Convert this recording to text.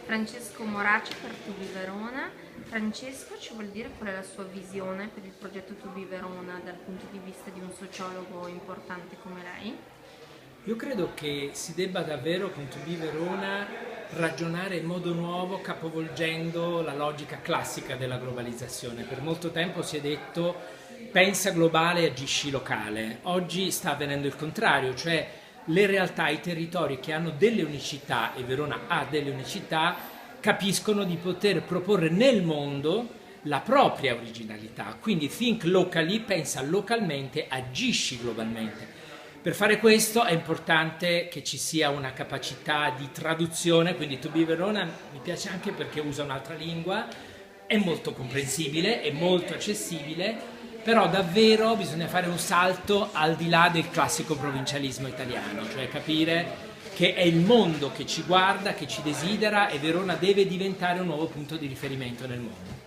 Francesco Moraci per Tubi Verona. Francesco ci vuol dire qual è la sua visione per il progetto Tubi Verona dal punto di vista di un sociologo importante come lei? Io credo che si debba davvero con To Be Verona ragionare in modo nuovo, capovolgendo la logica classica della globalizzazione. Per molto tempo si è detto pensa globale e agisci locale. Oggi sta avvenendo il contrario, cioè le realtà, i territori che hanno delle unicità, e Verona ha delle unicità, capiscono di poter proporre nel mondo la propria originalità. Quindi think locally, pensa localmente, agisci globalmente. Per fare questo è importante che ci sia una capacità di traduzione, quindi To Be Verona mi piace anche perché usa un'altra lingua, è molto comprensibile, è molto accessibile, però davvero bisogna fare un salto al di là del classico provincialismo italiano, cioè capire che è il mondo che ci guarda, che ci desidera, e Verona deve diventare un nuovo punto di riferimento nel mondo.